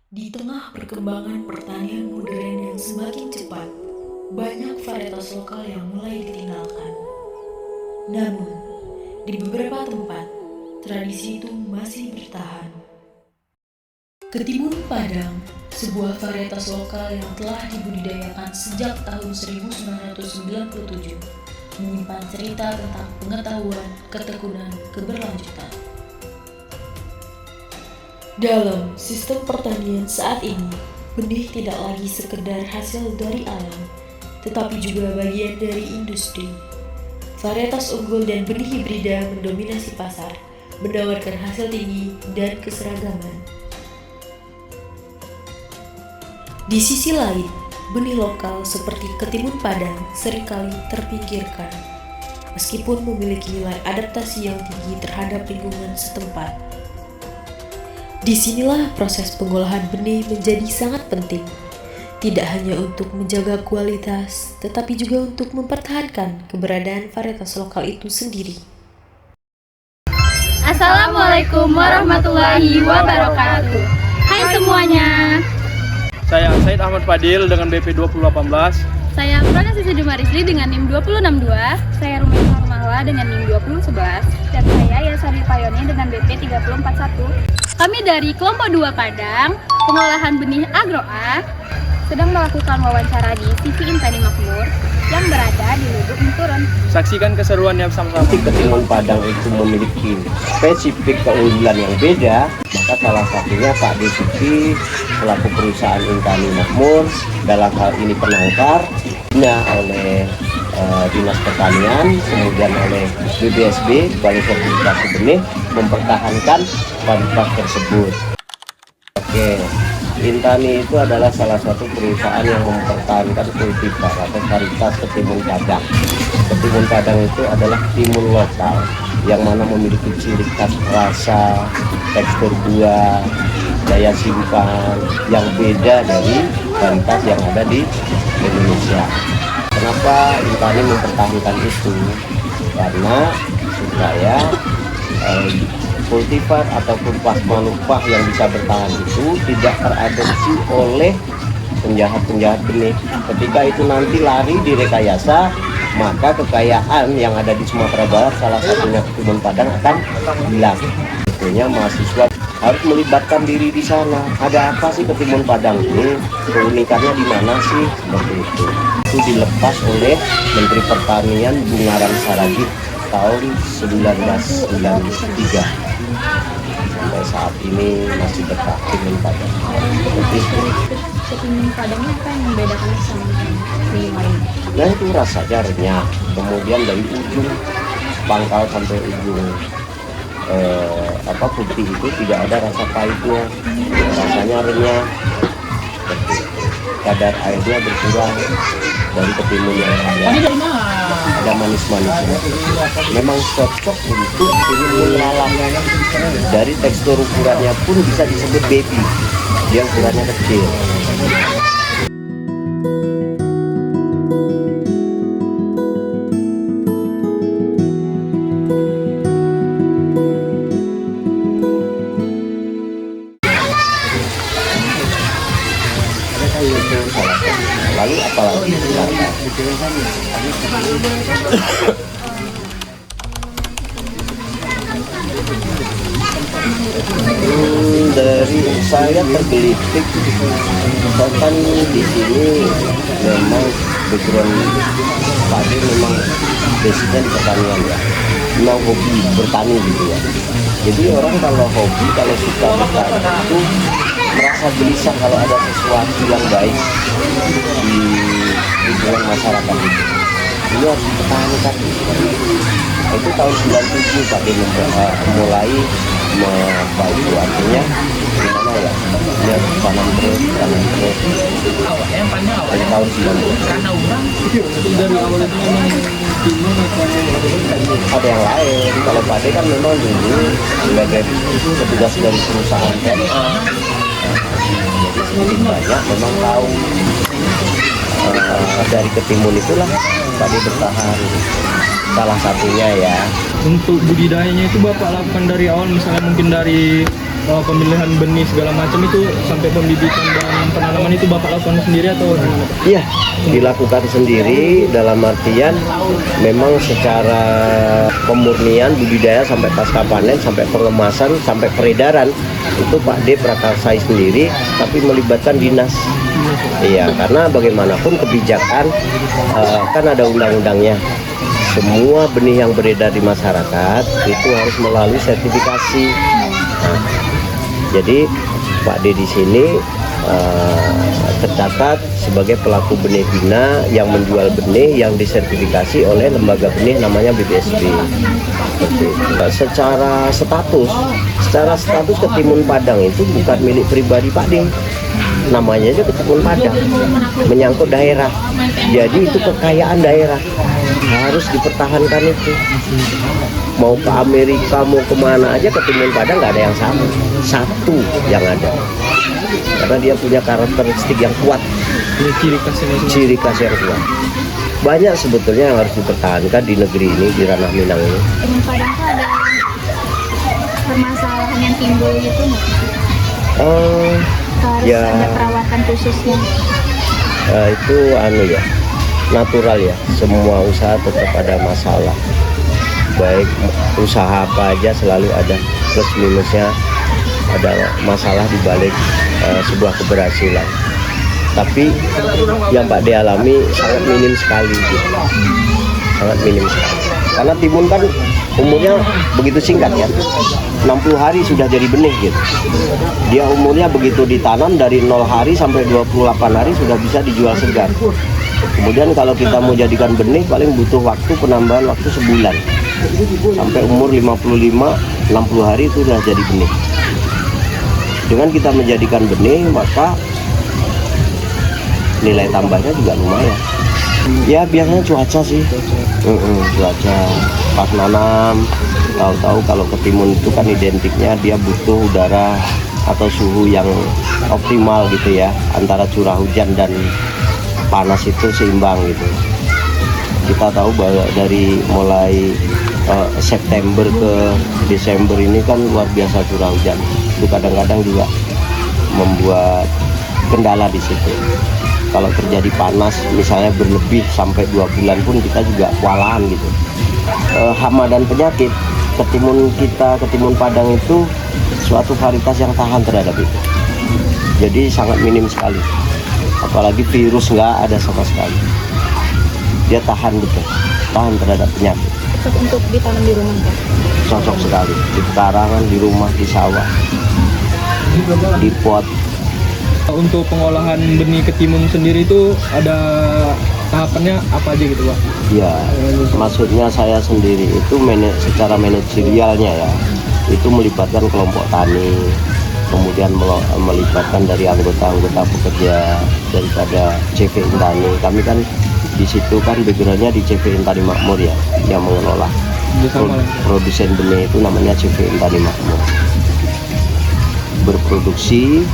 Di tengah perkembangan pertanian modern yang semakin cepat, banyak varietas lokal yang mulai ditinggalkan. Namun, di beberapa tempat, tradisi itu masih bertahan. Ketimun Padang, sebuah varietas lokal yang telah dibudidayakan sejak tahun 1997, menyimpan cerita tentang pengetahuan, ketekunan, keberlanjutan. Dalam sistem pertanian saat ini, benih tidak lagi sekedar hasil dari alam, tetapi juga bagian dari industri. Varietas unggul dan benih hibrida mendominasi pasar, menawarkan hasil tinggi dan keseragaman. Di sisi lain, benih lokal seperti ketimun Padang seringkali terpinggirkan, meskipun memiliki nilai adaptasi yang tinggi terhadap lingkungan setempat. Disinilah proses pengolahan benih menjadi sangat penting, tidak hanya untuk menjaga kualitas, tetapi juga untuk mempertahankan keberadaan varietas lokal itu sendiri. Assalamualaikum warahmatullahi wabarakatuh. Hai semuanya. Saya Said Ahmad Fadil dengan BP 2018. Saya Prana Sisi Dumarisli dengan NIM 262. Saya Rumaisa Harmahla dengan NIM 2011. Dan saya Yasari Payoni dengan BP 3041. Kami dari kelompok 2 Padang, pengolahan benih Agro A, sedang melakukan wawancara di CV Intani Makmur yang berada di Lubuk Minturun. Saksikan keseruannya bersama-sama. Ketimun Padang itu memiliki spesifik keunggulan yang beda, maka salah satunya Pak Desuki selaku perusahaan Intani Makmur dalam hal ini penangkar oleh Dinas Pertanian, kemudian oleh BBSB, Balai Sertifikasi Benih, mempertahankan varietas tersebut. Oke, Intani itu adalah salah satu perusahaan yang mempertahankan kultivar atau varietas ketimun Padang. Ketimun Padang itu adalah timun lokal yang mana memiliki ciri khas rasa, tekstur buah, daya simpan yang beda dari varietas yang ada di Indonesia. Kenapa Intani mempertahankan itu? Karena supaya kultivar ataupun plasma nupah yang bisa bertahan itu tidak teradopsi oleh penjahat-penjahat benih. Ketika itu nanti lari direkayasa, maka kekayaan yang ada di Sumatera Barat, salah satunya ketimun Padang, akan hilang. Tentunya mahasiswa harus melibatkan diri di sana. Ada apa sih ketimun Padang ini? Keunikannya di mana sih? Seperti itu. Itu dilepas oleh Menteri Pertanian Bungaran Saragih tahun 1993. Sampai saat ini masih bertahan ketimun Padang. Ketimun Padang apa yang membedakan sama benih lain? Nah itu rasanya renyah, kemudian dari ujung pangkal sampai ujung putih itu tidak ada rasa pahitnya, rasanya renyah. Kadar airnya berkurang dari ketimun yang ada manis-manisnya. Memang cocok untuk ketimun lalang. Dari tekstur ukurannya pun bisa disebut baby, dia ukurannya kecil. Lalu apalagi dari saya tergelitik, bahkan di sini memang background padi memang basicnya di pertanian ya, memang hobi bertani gitu ya. Jadi orang kalau hobi, kalau suka bertani itu merasa gelisah kalau ada sesuatu yang baik di lingkungan masyarakat itu. Ini harus dipertahankan. Itu tahun 97 Pak Din mulai itu artinya gimana ya, dia tanam terus dari tahun 90. Ada yang lain, kalau Pak D kan memang dulu sebagai petugas dari perusahaan PMA, jadi sedikit banyak memang tahu Dari ketimun itulah Pak D bertahan, salah satunya ya. Untuk budidayanya itu Bapak lakukan dari awal, misalnya mungkin dari pemilihan benih segala macam itu sampai pembibitan dan penanaman itu Bapak lakukan sendiri atau gimana? Iya, dilakukan sendiri dalam artian memang secara pemurnian budidaya sampai pasca panen, sampai pengemasan, sampai peredaran itu Pak D prakarsai sendiri, tapi melibatkan dinas. Iya, karena bagaimanapun kebijakan kan ada undang-undangnya. Semua benih yang beredar di masyarakat itu harus melalui sertifikasi. Nah, jadi Pak D di sini tercatat sebagai pelaku benih bina yang menjual benih yang disertifikasi oleh lembaga benih namanya BBSB. Secara status Ketimun Padang itu bukan milik pribadi Pak D. Namanya aja Ketimun Padang, menyangkut daerah. Jadi itu kekayaan daerah, harus dipertahankan itu. Mau ke Amerika, mau kemana aja Ketimun Padang nggak ada yang sama, satu yang ada. Karena dia punya karakteristik yang kuat, ciri khas yang kuat. Banyak sebetulnya yang harus dipertahankan di negeri ini, di ranah Minang ini. Ketimun Padang tuh ada permasalahan yang timbul gitu nggak? Harus Ya, ada perawatan khususnya. itu ya, natural ya. Semua usaha tetap ada masalah. Baik usaha apa aja selalu ada plus minusnya, ada masalah di balik sebuah keberhasilan. Tapi yang Pak D alami sangat minim sekali, gitu. Sangat minim sekali. Karena timun kan umurnya begitu singkat ya, 60 hari sudah jadi benih gitu. Dia umurnya begitu ditanam dari 0 hari sampai 28 hari sudah bisa dijual segar. Kemudian kalau kita mau jadikan benih paling butuh waktu, penambahan waktu sebulan. Sampai umur 55-60 hari itu sudah jadi benih. Dengan kita menjadikan benih maka nilai tambahnya juga lumayan. Ya biasanya cuaca sih, cuaca pas nanam. Tahu-tahu kalau ketimun itu kan identiknya dia butuh udara atau suhu yang optimal gitu ya, antara curah hujan dan panas itu seimbang gitu. Kita tahu bahwa dari mulai September ke Desember ini kan luar biasa curah hujan. Itu kadang-kadang juga membuat kendala di situ. Kalau terjadi panas misalnya berlebih sampai 2 bulan pun kita juga kewalahan gitu. Hama dan penyakit, ketimun Padang itu suatu varietas yang tahan terhadap itu. Jadi sangat minim sekali. Apalagi virus nggak ada sama sekali. Dia tahan betul, tahan terhadap penyakit. Cocok untuk ditanam di rumah kan? Cocok sekali, di pekarangan, di rumah, di sawah, di pot. Untuk pengolahan benih ketimun sendiri itu ada tahapannya apa aja gitu Pak? Ya, maksudnya saya sendiri itu secara manajerialnya ya, itu melibatkan kelompok tani, kemudian melibatkan dari anggota-anggota pekerja daripada CV Intani. Kami kan di situ kan backgroundnya di CV Intani Makmur ya, yang mengelola produsen benih itu namanya CV Intani Makmur. Berproduksi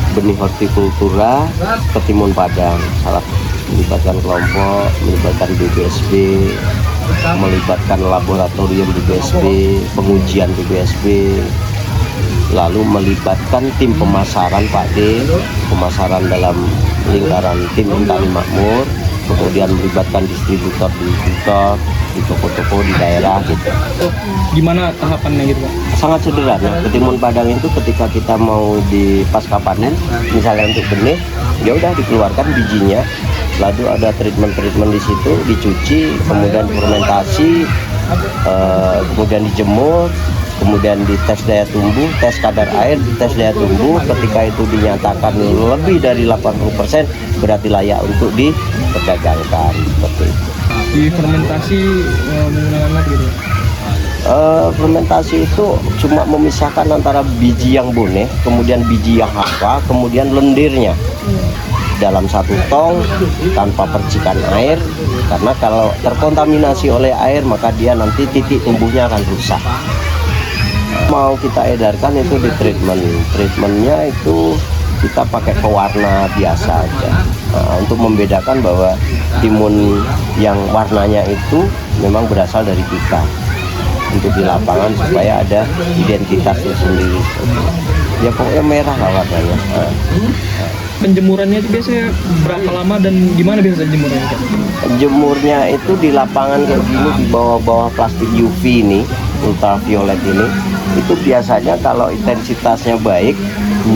benih hortikultura Ketimun Padang, salah melibatkan kelompok, melibatkan BBSB, melibatkan laboratorium BBSB, pengujian BBSB, lalu melibatkan tim pemasaran Pak D, pemasaran dalam lingkaran tim Intani Makmur, kemudian melibatkan distributor di toko-toko di daerah gitu. Gimana tahapannya gitu Pak? Sangat sederhana. Ketimun Padang itu ketika kita mau di pasca panen, misalnya untuk benih, ya udah dikeluarkan bijinya, lalu ada treatment di situ, dicuci, kemudian fermentasi, kemudian dijemur, kemudian dites daya tumbuh, tes kadar air, tes daya tumbuh. Ketika itu dinyatakan lebih dari 80%, berarti layak untuk diperdagangkan seperti itu. Di fermentasi menggunakan apa gitu? Fermentasi itu cuma memisahkan antara biji yang bonek, kemudian biji yang haka, kemudian lendirnya dalam satu tong tanpa percikan air, karena kalau terkontaminasi oleh air maka dia nanti titik tumbuhnya akan rusak. Mau kita edarkan itu di treatmentnya itu kita pakai pewarna biasa aja. Untuk membedakan bahwa timun yang warnanya itu memang berasal dari kita, untuk di lapangan supaya ada identitas tersendiri. Ya pokoknya merah lah warnanya. Penjemurannya itu biasanya berapa lama dan gimana biasa jemurannya? Jemurnya itu di lapangan kayak gini, di bawah-bawah plastik UV ini, ultraviolet ini, itu biasanya kalau intensitasnya baik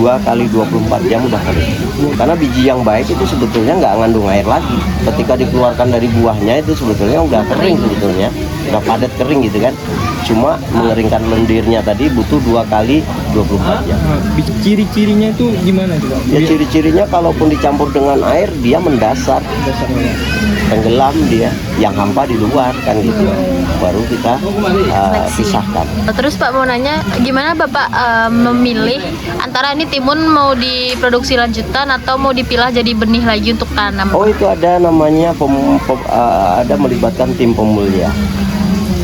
2 kali 24 jam udah kering. Karena biji yang baik itu sebetulnya nggak ngandung air lagi. Ketika dikeluarkan dari buahnya itu sebetulnya udah kering, sebetulnya udah padat kering gitu kan. Cuma mengeringkan lendirnya tadi butuh 2 kali 24 jam. Ciri-cirinya itu gimana tuh Pak? Ya ciri-cirinya kalaupun dicampur dengan air dia mendasar, tenggelam dia, yang hampa di luar kan gitu. Baru kita pisahkan. Terus Pak mau nanya, gimana Bapak memilih antara ini timun mau diproduksi lanjutan atau mau dipilah jadi benih lagi untuk tanam? Oh itu ada namanya ada melibatkan tim pemulia.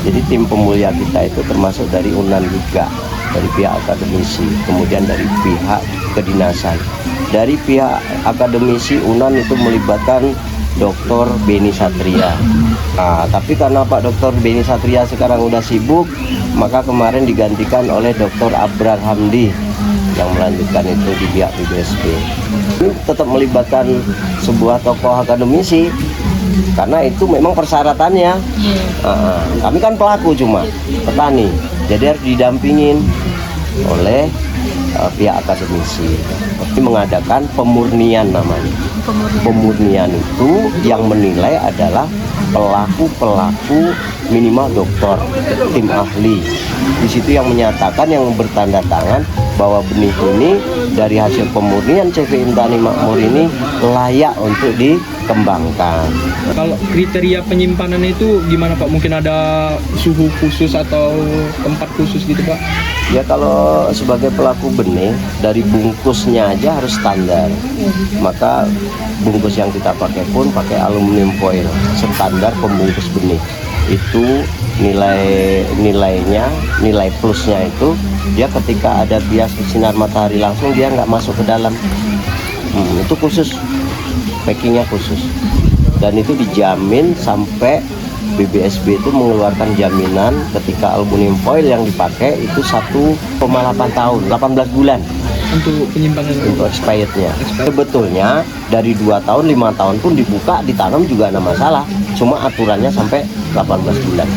Jadi tim pemulia kita itu termasuk dari UNAN juga, dari pihak akademisi, kemudian dari pihak kedinasan. Dari pihak akademisi UNAN itu melibatkan Dr. Beni Satria. Nah, tapi karena Pak Dr. Beni Satria sekarang udah sibuk, maka kemarin digantikan oleh Dr. Abrar Hamdi yang melanjutkan itu di pihak BBSP. Ini tetap melibatkan sebuah tokoh akademisi karena itu memang persyaratannya. Kami kan pelaku cuma petani, jadi harus didampingin oleh pihak akademisi. Ini mengadakan pemurnian namanya. Pemurnian itu yang menilai adalah pelaku-pelaku minimal dokter, tim ahli. Di situ yang menyatakan, yang bertanda tangan bahwa benih ini dari hasil pemurnian CV Intani Makmur ini layak untuk dikembangkan. Kalau kriteria penyimpanan itu gimana Pak? Mungkin ada suhu khusus atau tempat khusus gitu Pak? Ya kalau sebagai pelaku benih, dari bungkusnya aja harus standar. Maka bungkus yang kita pakai pun pakai aluminium foil, standar pembungkus benih. Itu nilai plusnya itu dia ketika ada bias sinar matahari langsung dia nggak masuk ke dalam. Itu khusus, packingnya khusus, dan itu dijamin sampai BBSB itu mengeluarkan jaminan ketika aluminium foil yang dipakai itu 1,8 tahun, 18 bulan untuk penyimpanan, untuk expirednya. Sebetulnya dari 2 tahun, 5 tahun pun dibuka, ditanam juga ada masalah. Cuma aturannya sampai 18 bulan.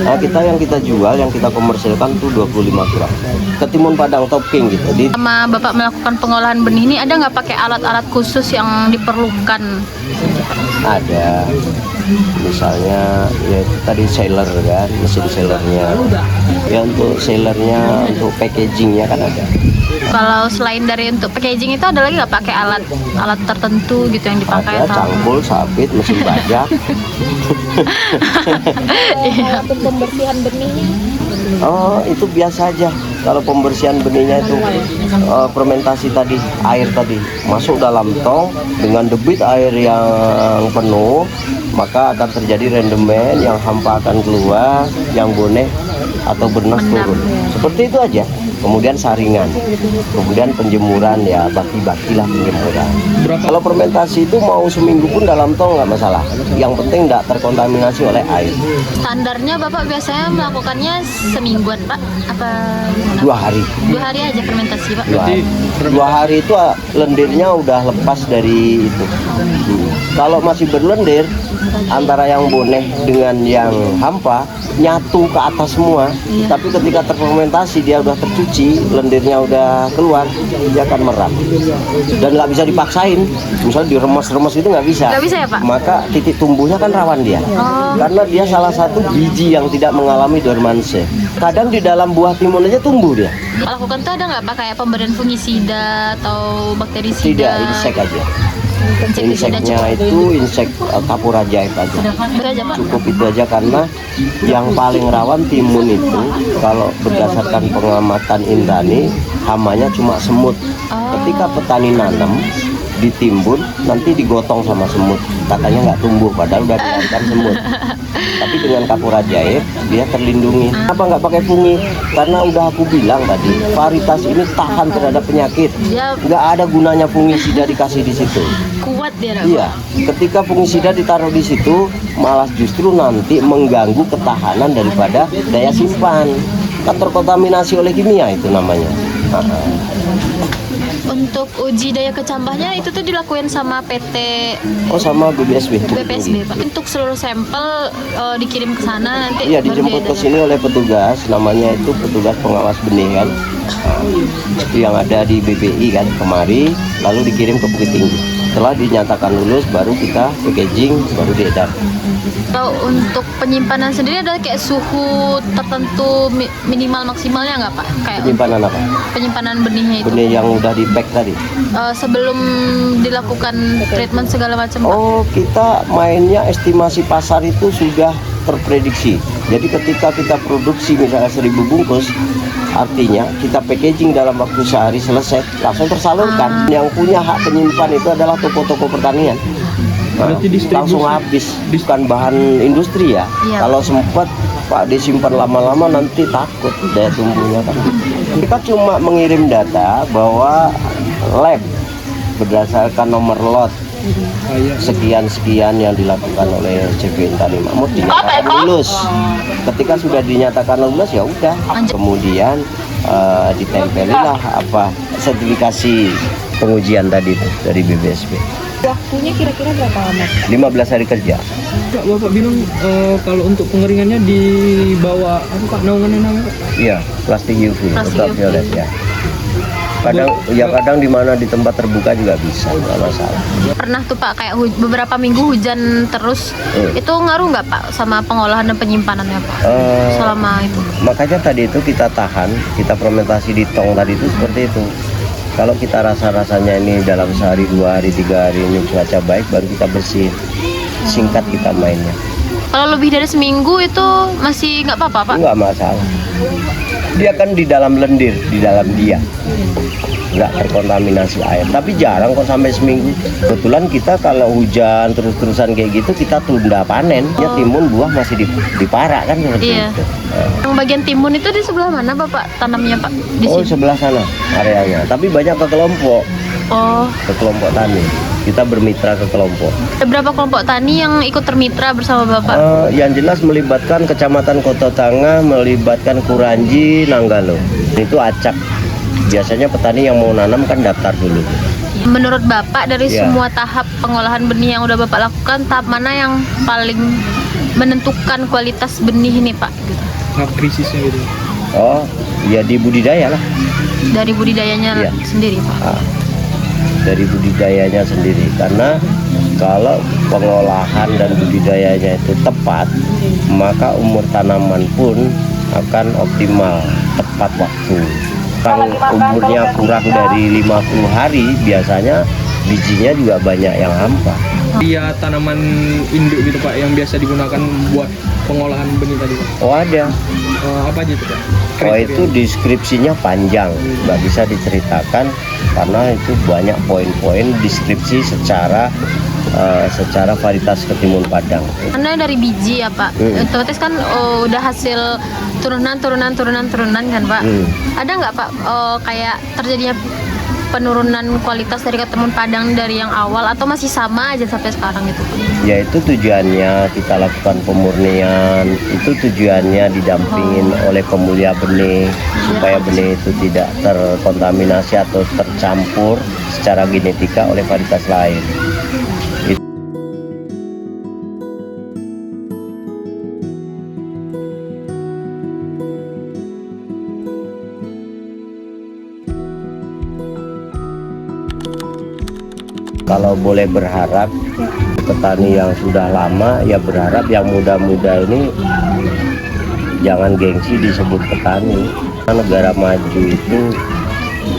Nah, yang kita jual, yang kita komersilkan itu 25 gram. Ketimun Padang Top King gitu. Sama Bapak melakukan pengolahan benih ini ada nggak pakai alat-alat khusus yang diperlukan? Ada, misalnya ya itu tadi sealer kan, mesin sealernya. Ya untuk sealernya, untuk packagingnya kan ada. Kalau selain dari untuk packaging itu ada lagi nggak pakai alat tertentu gitu yang dipakai? Ada cangkul, sabit, mesin bajak. Untuk pembersihan benihnya? Oh itu biasa aja. Kalau pembersihan benihnya itu fermentasi tadi, air tadi masuk dalam tong dengan debit air yang penuh, maka akan terjadi rendemen, yang hampa akan keluar, yang boneh atau bernas turun. Seperti itu aja. Kemudian saringan, kemudian penjemuran, ya baki-baki lah penjemuran. Kalau fermentasi itu mau seminggu pun dalam tong nggak masalah. Yang penting nggak terkontaminasi oleh air. Standarnya Bapak biasanya melakukannya semingguan Pak? Apa 2 hari. 2 hari aja fermentasi Pak? 2 hari itu lendirnya udah lepas dari itu. Kalau masih berlendir, antara yang boneh dengan yang hampa nyatu ke atas semua. Tapi ketika terfermentasi dia udah tercuci, lendirnya udah keluar, dia akan meram dan nggak bisa dipaksain. Misalnya diremes-remes itu nggak bisa. Nggak bisa ya Pak? Maka titik tumbuhnya kan rawan dia, karena dia salah satu biji yang tidak mengalami dormanse. Kadang di dalam buah timun aja tumbuh dia. Lakukan tuh ada nggak Pak kayak pemberian fungisida atau bakterisida? Tidak, insek aja. Inseknya itu insek kapur ajaib aja. Cukup itu aja, karena yang paling rawan timun itu kalau berdasarkan pengamatan Intani, hamanya cuma semut. Ketika petani nanam, ditimbun, nanti digotong sama semut. Katanya nggak tumbuh, padahal udah dihantam semut. Tapi dengan kapur ajaib dia terlindungi. Apa nggak pakai fungi? Karena udah aku bilang tadi, varietas ini tahan terhadap penyakit. Nggak ada gunanya fungisida dikasih di situ. Kuat dia, Pak. Iya, ketika fungisida ditaruh di situ, malah justru nanti mengganggu ketahanan daripada daya simpan. Kan terkontaminasi oleh kimia itu namanya. Untuk uji daya kecambahnya itu tuh dilakuin sama PT Oh, sama BPSB. BPSB, Pak. Untuk seluruh sampel dikirim ke sana nanti. Iya, baru dijemput ke diedar. sini oleh petugas, namanya itu petugas pengawas benih kan. Itu yang ada di BPI kan kemari, lalu dikirim ke Bukit Tinggi. Setelah dinyatakan lulus, baru kita packaging, baru diedar. Kalau untuk penyimpanan sendiri ada kayak suhu tertentu minimal maksimalnya nggak, Pak? Kayak Penyimpanan apa? penyimpanan benihnya itu. Benih yang udah di pack tadi. Sebelum dilakukan treatment segala macam, Pak. Oh, kita mainnya estimasi pasar itu sudah terprediksi. Jadi ketika kita produksi misalnya 1000 bungkus, artinya kita packaging dalam waktu sehari selesai, langsung tersalurkan. Yang punya hak penyimpan itu adalah toko-toko pertanian. Nah, Berarti distribusi. langsung habis, bukan bahan industri ya. Iya. Kalau sempat Pak disimpan lama-lama nanti takut daya tumbuhnya kan. Kita cuma mengirim data bahwa lab berdasarkan nomor lot sekian-sekian yang dilakukan oleh CPN Tani Makmur dinyatakan lulus. Ketika sudah dinyatakan lulus ya udah, kemudian ditempelilah apa sertifikasi pengujian tadi itu dari BPSB. Waktunya kira-kira berapa lama? 15 hari kerja. Bapak bilang kalau untuk pengeringannya di bawah apa Pak naungannya namanya? Iya, plastik UV, Plastik ultraviolet ya. Kadang di mana di tempat terbuka juga bisa, nggak masalah. Pernah tuh, Pak, kayak beberapa minggu hujan terus. Itu ngaruh nggak, Pak, sama pengolahan dan penyimpanannya, Pak? Selama itu. Makanya tadi itu kita tahan, kita fermentasi di tong tadi itu seperti itu. Kalau kita rasa-rasanya ini dalam sehari, 2 hari, 3 hari ini cuaca baik, baru kita bersihin. Singkat kita mainnya. Kalau lebih dari seminggu itu masih nggak apa-apa, Pak? Nggak masalah. Dia kan di dalam lendir, di dalam dia. Nggak terkontaminasi air. Tapi jarang kok sampai seminggu. Kebetulan kita kalau hujan terus-terusan kayak gitu, kita tunda panen. Ya timun buah masih diparak kan seperti Iya. itu. Yang bagian timun itu di sebelah mana, Bapak, tanamnya, Pak? Di Oh, sini. sebelah sana areanya. Tapi banyak ke kelompok tani. Kita bermitra ke kelompok. Ada berapa kelompok tani yang ikut termitra bersama Bapak? Yang jelas melibatkan Kecamatan Kota Tangah, melibatkan Kuranji, Nanggalo. Itu acak. Biasanya petani yang mau nanam kan daftar dulu. Menurut Bapak dari Iya. semua tahap pengolahan benih yang udah Bapak lakukan, tahap mana yang paling menentukan kualitas benih ini, Pak? Gitu. Tahap krisisnya gitu. Oh, ya di budidaya lah. Dari budidayanya Iya. sendiri, Pak. Dari budidayanya sendiri, karena kalau pengolahan dan budidayanya itu tepat, maka umur tanaman pun akan optimal, tepat waktu. Kalau umurnya kurang dari 50 hari, biasanya bijinya juga banyak yang hampa. Dia tanaman induk gitu Pak yang biasa digunakan buat pengolahan benih tadi Pak. Oh ada. Apa aja itu Pak? Oh itu deskripsinya panjang, nggak bisa diceritakan karena itu banyak poin-poin deskripsi secara varietas ketimun Padang. Karena dari biji ya, Pak. Otomatis kan udah hasil turunan kan, Pak. Ada nggak, Pak, kayak terjadinya penurunan kualitas dari ketimun Padang dari yang awal atau masih sama aja sampai sekarang gitu, Pak? Ya itu tujuannya kita lakukan pemurnian, itu tujuannya didampingin oleh pemulia benih supaya benih itu tidak terkontaminasi atau tercampur secara genetika oleh varietas lain. Kalau boleh berharap petani yang sudah lama, ya berharap yang muda-muda ini jangan gengsi disebut petani. Negara maju itu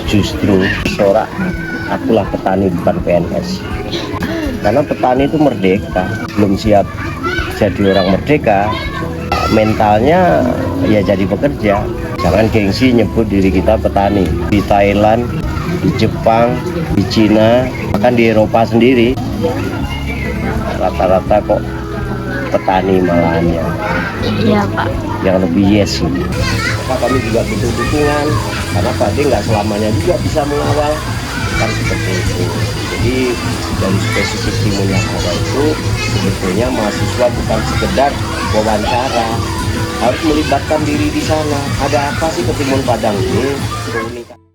justru sorak akulah petani bukan PNS. Karena petani itu merdeka, belum siap jadi orang merdeka, mentalnya ya jadi pekerja. Jangan gengsi nyebut diri kita petani. Di Thailand, di Jepang, di Cina, bahkan di Eropa sendiri rata-rata kok petani malahan Iya Pak. yang lebih yes sih. Maka kami juga butuh dukungan karena Pak D nggak selamanya juga bisa mengawal kan seperti itu. Jadi dari spesifik timun yang ada itu sebetulnya mahasiswa bukan sekedar wawancara, harus melibatkan diri di sana. Ada apa sih ketimun Padang ini? Keunikan.